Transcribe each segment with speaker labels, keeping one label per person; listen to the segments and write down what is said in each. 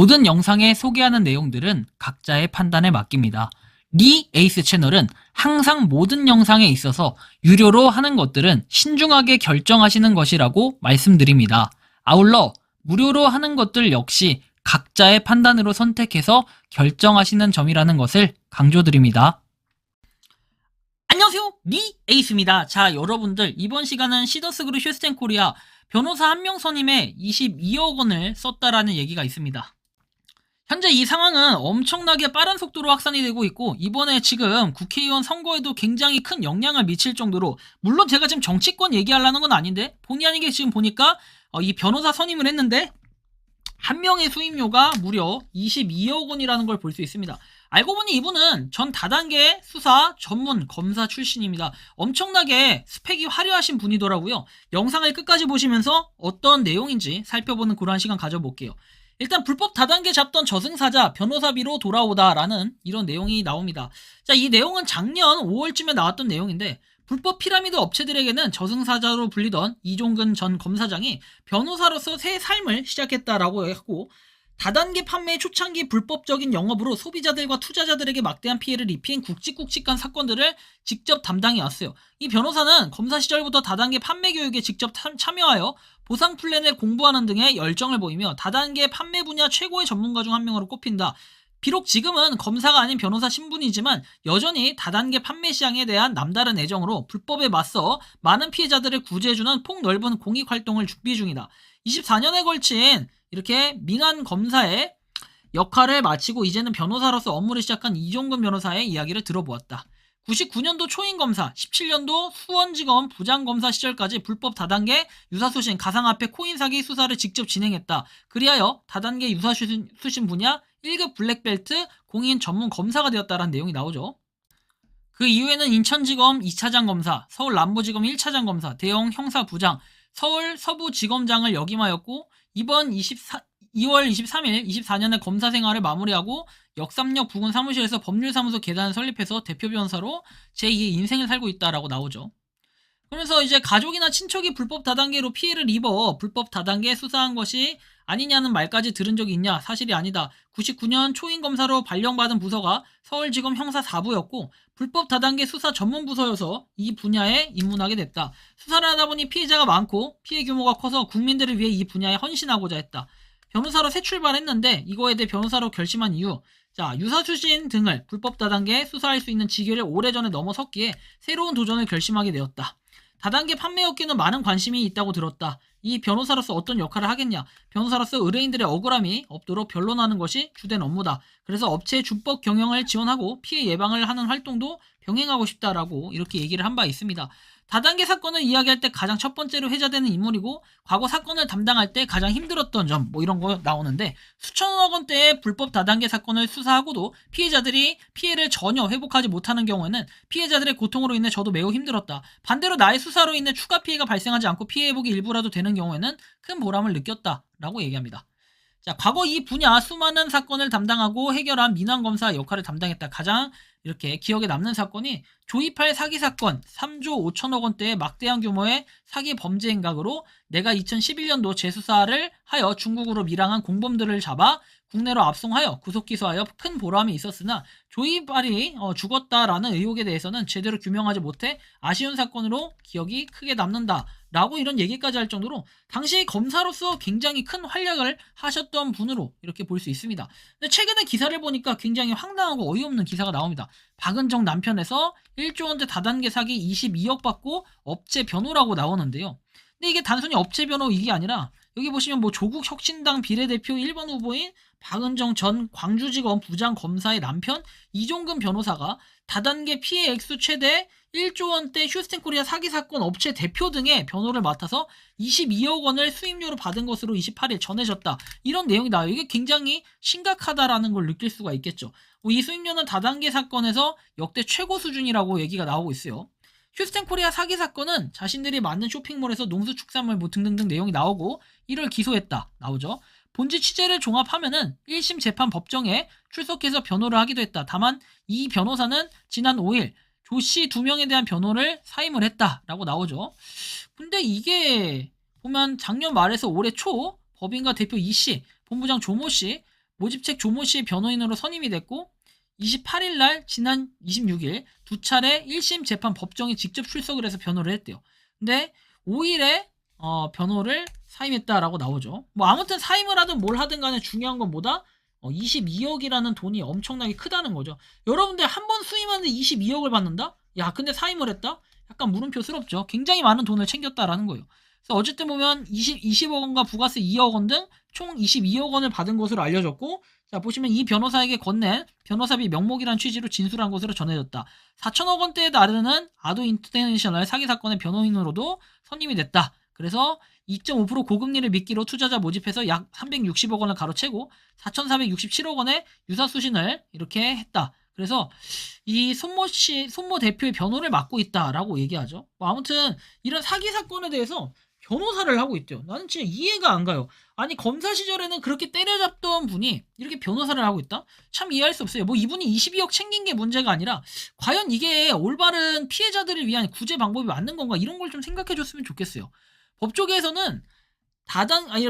Speaker 1: 모든 영상에 소개하는 내용들은 각자의 판단에 맡깁니다. 리 에이스 채널은 항상 모든 영상에 있어서 유료로 하는 것들은 신중하게 결정하시는 것이라고 말씀드립니다. 아울러 무료로 하는 것들 역시 각자의 판단으로 선택해서 결정하시는 점이라는 것을 강조드립니다. 안녕하세요, 리 에이스입니다. 자, 여러분들 이번 시간은 시더스그룹 휴스텐 코리아 변호사 한 명 선임에 22억 원을 썼다라는 얘기가 있습니다. 현재 이 상황은 엄청나게 빠른 속도로 확산이 되고 있고, 이번에 지금 국회의원 선거에도 굉장히 큰 영향을 미칠 정도로, 물론 제가 지금 정치권 얘기하려는 건 아닌데 본의 아니게 지금 보니까 이 변호사 선임을 했는데 한 명의 수임료가 무려 22억 원이라는 걸 볼 수 있습니다. 알고 보니 이분은 전 다단계 수사 전문 검사 출신입니다. 엄청나게 스펙이 화려하신 분이더라고요. 영상을 끝까지 보시면서 어떤 내용인지 살펴보는 그러한 시간 가져볼게요. 일단 불법 다단계 잡던 저승사자 변호사비로 돌아오다라는 이런 내용이 나옵니다. 자, 이 내용은 작년 5월쯤에 나왔던 내용인데, 불법 피라미드 업체들에게는 저승사자로 불리던 이종근 전 검사장이 변호사로서 새 삶을 시작했다라고 했고, 다단계 판매 초창기 불법적인 영업으로 소비자들과 투자자들에게 막대한 피해를 입힌 굵직굵직한 사건들을 직접 담당해왔어요. 이 변호사는 검사 시절부터 다단계 판매 교육에 직접 참여하여 보상 플랜을 공부하는 등의 열정을 보이며 다단계 판매 분야 최고의 전문가 중 한 명으로 꼽힌다. 비록 지금은 검사가 아닌 변호사 신분이지만 여전히 다단계 판매 시장에 대한 남다른 애정으로 불법에 맞서 많은 피해자들을 구제해주는 폭넓은 공익활동을 준비 중이다. 24년에 걸친 이렇게 민환 검사의 역할을 마치고 이제는 변호사로서 업무를 시작한 이종근 변호사의 이야기를 들어보았다. 99년도 초임검사, 17년도 수원지검 부장검사 시절까지 불법 다단계 유사수신, 가상화폐, 코인 사기 수사를 직접 진행했다. 그리하여 다단계 유사수신 분야 1급 블랙벨트 공인 전문 검사가 되었다라는 내용이 나오죠. 그 이후에는 인천지검 2차장 검사, 서울 남부지검 1차장 검사, 대형 형사부장, 서울 서부지검장을 역임하였고, 이번 2월 23일 24년에 검사 생활을 마무리하고 역삼역 부근 사무실에서 법률사무소 계단을 설립해서 대표 변호사로 제2의 인생을 살고 있다라고 나오죠. 그러면서 이제 가족이나 친척이 불법 다단계로 피해를 입어 불법 다단계 수사한 것이 아니냐는 말까지 들은 적이 있냐? 사실이 아니다. 99년 초임검사로 발령받은 부서가 서울지검 형사 4부였고 불법 다단계 수사 전문 부서여서 이 분야에 입문하게 됐다. 수사를 하다 보니 피해자가 많고 피해 규모가 커서 국민들을 위해 이 분야에 헌신하고자 했다. 변호사로 새 출발했는데 이거에 대해 변호사로 결심한 이유, 자, 유사수신 등을 불법 다단계에 수사할 수 있는 지경을 오래전에 넘어섰기에 새로운 도전을 결심하게 되었다. 다단계 판매업계는 많은 관심이 있다고 들었다. 이 변호사로서 어떤 역할을 하겠냐? 변호사로서 의뢰인들의 억울함이 없도록 변론하는 것이 주된 업무다. 그래서 업체의 준법 경영을 지원하고 피해 예방을 하는 활동도 병행하고 싶다라고 이렇게 얘기를 한 바 있습니다. 다단계 사건을 이야기할 때 가장 첫 번째로 회자되는 인물이고, 과거 사건을 담당할 때 가장 힘들었던 점, 이런 거 나오는데, 수천억 원대의 불법 다단계 사건을 수사하고도 피해자들이 피해를 전혀 회복하지 못하는 경우에는 피해자들의 고통으로 인해 저도 매우 힘들었다. 반대로 나의 수사로 인해 추가 피해가 발생하지 않고 피해 회복이 일부라도 되는 경우에는 큰 보람을 느꼈다라고 얘기합니다. 자, 과거 이 분야 수많은 사건을 담당하고 해결한 민환검사 역할을 담당했다. 가장 이렇게 기억에 남는 사건이 조이팔 사기 사건, 3조 5천억 원대의 막대한 규모의 사기 범죄 행각으로 내가 2011년도 재수사를 하여 중국으로 밀항한 공범들을 잡아 국내로 압송하여 구속 기소하여 큰 보람이 있었으나 조이팔이 죽었다라는 의혹에 대해서는 제대로 규명하지 못해 아쉬운 사건으로 기억이 크게 남는다 라고 이런 얘기까지 할 정도로 당시 검사로서 굉장히 큰 활약을 하셨던 분으로 이렇게 볼 수 있습니다. 근데 최근에 기사를 보니까 굉장히 황당하고 어이없는 기사가 나옵니다. 박은정 남편에서 1조 원대 다단계 사기 22억 받고 업체 변호라고 나오는데요. 근데 이게 단순히 업체 변호 이게 아니라 여기 보시면 조국 혁신당 비례대표 1번 후보인 박은정 전 광주지검 부장검사의 남편 이종근 변호사가 다단계 피해 액수 최대 1조 원대 휴스텐 코리아 사기 사건 업체 대표 등의 변호를 맡아서 22억 원을 수임료로 받은 것으로 28일 전해졌다. 이런 내용이 나와요. 이게 굉장히 심각하다라는 걸 느낄 수가 있겠죠. 이 수임료는 다단계 사건에서 역대 최고 수준이라고 얘기가 나오고 있어요. 휴스텐 코리아 사기 사건은 자신들이 만든 쇼핑몰에서 농수축산물 등등등 내용이 나오고 이를 기소했다 나오죠. 본지 취재를 종합하면은 1심 재판 법정에 출석해서 변호를 하기도 했다. 다만 이 변호사는 지난 5일 조씨 2명에 대한 변호를 사임을 했다라고 나오죠. 근데 이게 보면 작년 말에서 올해 초 법인과 대표 이씨, 본부장 조모씨 모집책 조모 씨의 변호인으로 선임이 됐고 28일 날 지난 26일 두 차례 1심 재판 법정에 직접 출석을 해서 변호를 했대요. 근데 5일에 변호를 사임했다라고 나오죠. 뭐 아무튼 사임을 하든 뭘 하든 간에 중요한 건 뭐다? 22억이라는 돈이 엄청나게 크다는 거죠. 여러분들 한 번 수임하는데 22억을 받는다? 야, 근데 사임을 했다? 약간 물음표스럽죠. 굉장히 많은 돈을 챙겼다라는 거예요. 그래서 어쨌든 보면 20억 원과 부가세 2억 원 등 총 22억 원을 받은 것으로 알려졌고, 자, 보시면 이 변호사에게 건넨 변호사비 명목이란 취지로 진술한 것으로 전해졌다. 4천억 원대에 달하는 아도 인터내셔널 사기 사건의 변호인으로도 선임이 됐다. 그래서 2.5% 고금리를 미끼로 투자자 모집해서 약 360억 원을 가로채고 4,467억 원의 유사수신을 이렇게 했다. 그래서 이 손모 대표의 변호를 맡고 있다라고 얘기하죠. 뭐 아무튼 이런 사기 사건에 대해서 변호사를 하고 있대요. 나는 진짜 이해가 안 가요. 아니 검사 시절에는 그렇게 때려잡던 분이 이렇게 변호사를 하고 있다? 참 이해할 수 없어요. 뭐 이분이 22억 챙긴 게 문제가 아니라 과연 이게 올바른 피해자들을 위한 구제 방법이 맞는 건가 이런 걸 좀 생각해 줬으면 좋겠어요. 법조계에서는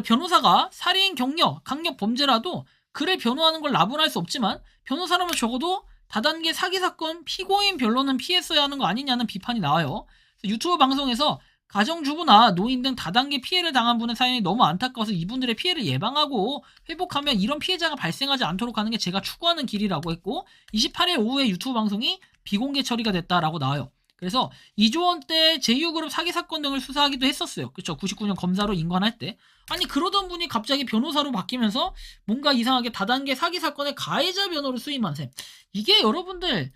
Speaker 1: 변호사가 살인, 강력 범죄라도 그를 변호하는 걸 나분할 수 없지만 변호사라면 적어도 다단계 사기 사건 피고인 변론은 피했어야 하는 거 아니냐는 비판이 나와요. 유튜브 방송에서 가정주부나 노인 등 다단계 피해를 당한 분의 사연이 너무 안타까워서 이분들의 피해를 예방하고 회복하면 이런 피해자가 발생하지 않도록 하는 게 제가 추구하는 길이라고 했고 28일 오후에 유튜브 방송이 비공개 처리가 됐다라고 나와요. 그래서 이조원 때 제2그룹 사기 사건 등을 수사하기도 했었어요. 그렇죠. 99년 검사로 임관할 때. 아니 그러던 분이 갑자기 변호사로 바뀌면서 뭔가 이상하게 다단계 사기 사건의 가해자 변호를 수임한 셈. 이게 여러분들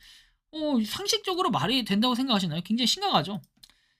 Speaker 1: 상식적으로 말이 된다고 생각하시나요? 굉장히 심각하죠.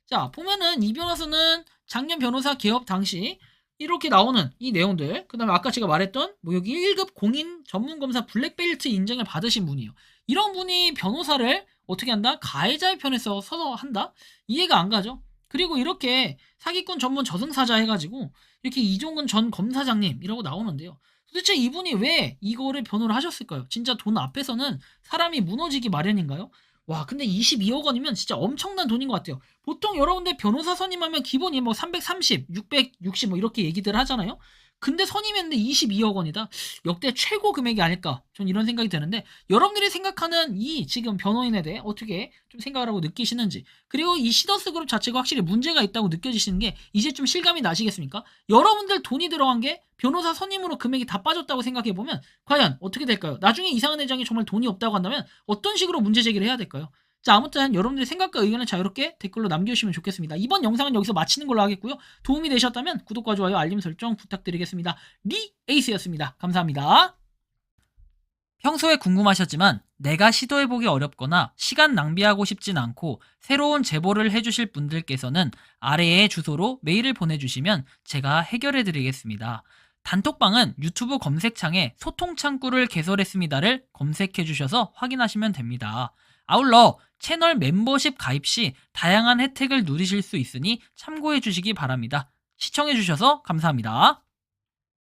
Speaker 1: 자, 보면은 이 변호사는 작년 변호사 개업 당시 이렇게 나오는 이 내용들, 그 다음에 아까 제가 말했던 뭐 여기 1급 공인 전문검사 블랙벨트 인증을 받으신 분이에요. 이런 분이 변호사를 어떻게 한다? 가해자의 편에 서서 한다? 이해가 안 가죠? 그리고 이렇게 사기꾼 전문 저승사자 해가지고 이렇게 이종근 전 검사장님이라고 나오는데요. 도대체 이분이 왜 이거를 변호를 하셨을까요? 진짜 돈 앞에서는 사람이 무너지기 마련인가요? 와, 근데 22억 원이면 진짜 엄청난 돈인 것 같아요. 보통 여러분들 변호사 선임하면 기본이 뭐 330, 660 뭐 이렇게 얘기들 하잖아요. 근데 선임했는데 22억 원이다. 역대 최고 금액이 아닐까. 전 이런 생각이 드는데 여러분들이 생각하는 이 지금 변호인에 대해 어떻게 좀 생각을 하고 느끼시는지, 그리고 이 시더스 그룹 자체가 확실히 문제가 있다고 느껴지시는 게 이제 좀 실감이 나시겠습니까? 여러분들 돈이 들어간 게 변호사 선임으로 금액이 다 빠졌다고 생각해보면 과연 어떻게 될까요? 나중에 이상한 회장이 정말 돈이 없다고 한다면 어떤 식으로 문제 제기를 해야 될까요? 자, 아무튼 여러분들의 생각과 의견을 자유롭게 댓글로 남겨주시면 좋겠습니다. 이번 영상은 여기서 마치는 걸로 하겠고요. 도움이 되셨다면 구독과 좋아요, 알림 설정 부탁드리겠습니다. 리에이스였습니다. 감사합니다. 평소에 궁금하셨지만 내가 시도해보기 어렵거나 시간 낭비하고 싶진 않고 새로운 제보를 해주실 분들께서는 아래의 주소로 메일을 보내주시면 제가 해결해드리겠습니다. 단톡방은 유튜브 검색창에 소통창구를 개설했습니다를 검색해주셔서 확인하시면 됩니다. 아울러 채널 멤버십 가입 시 다양한 혜택을 누리실 수 있으니 참고해 주시기 바랍니다. 시청해 주셔서 감사합니다.